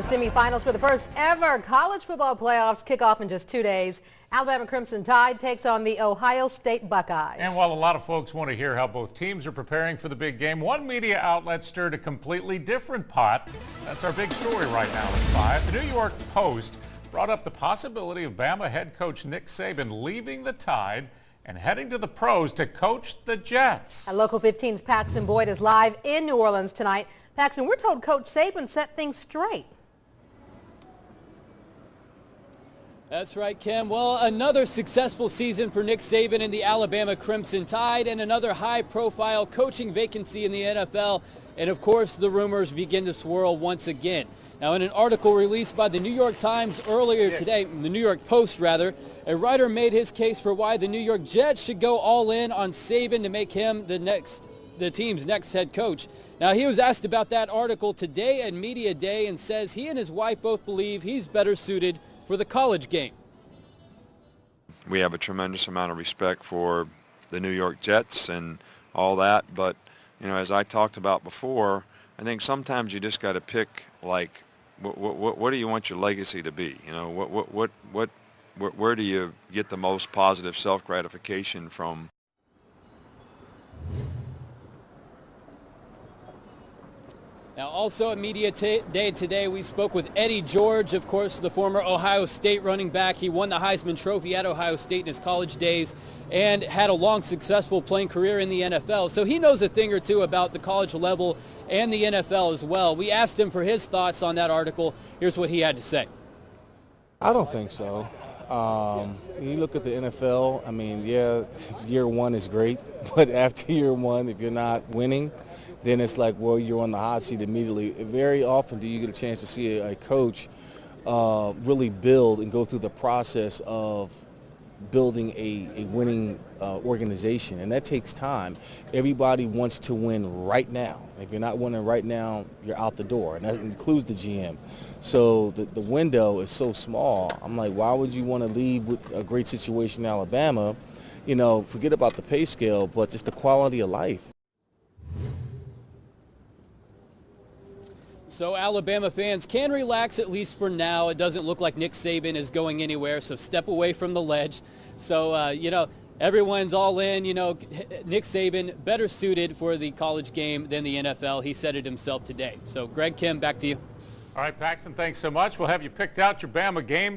Semifinals for the first ever college football playoffs kick off in just 2 days. Alabama Crimson Tide takes on the Ohio State Buckeyes. And while a lot of folks want to hear how both teams are preparing for the big game, one media outlet stirred a completely different pot. That's our big story right now at 5. The New York Post brought up the possibility of Bama head coach Nick Saban leaving the Tide and heading to the pros to coach the Jets. And Local 15's Paxton Boyd is live in New Orleans tonight. Paxton, we're told Coach Saban set things straight. That's right, Kim. Well, another successful season for Nick Saban and the Alabama Crimson Tide, and another high-profile coaching vacancy in the NFL. And, of course, the rumors begin to swirl once again. Now, in an article released by the New York Times earlier today, the New York Post rather, a writer made his case for why the New York Jets should go all in on Saban to make him the team's next head coach. Now, he was asked about that article today at Media Day and says he and his wife both believe he's better suited for the college game. We have a tremendous amount of respect for the New York Jets and all that, but as I talked about before, I think sometimes you just got to pick, like, what do you want your legacy to be? Where do you get the most positive self-gratification from? Now, also at Media Day today, we spoke with Eddie George, of course, the former Ohio State running back. He won the Heisman Trophy at Ohio State in his college days and had a long, successful playing career in the NFL. So he knows a thing or two about the college level and the NFL as well. We asked him for his thoughts on that article. Here's what he had to say. I don't think so. When you look at the NFL, I mean, yeah, year one is great, but after year one, if you're not winning, then it's like, well, you're on the hot seat immediately. Very often do you get a chance to see a coach really build and go through the process of building a winning organization, and that takes time. Everybody wants to win right now. If you're not winning right now, you're out the door, and that includes the GM. So the window is so small. I'm like, why would you want to leave with a great situation in Alabama? Forget about the pay scale, but just the quality of life. So Alabama fans can relax, at least for now. It doesn't look like Nick Saban is going anywhere, so step away from the ledge. So, everyone's all in. Nick Saban better suited for the college game than the NFL. He said it himself today. So, Greg, Kim, back to you. All right, Paxton, thanks so much. We'll have you picked out your Bama game.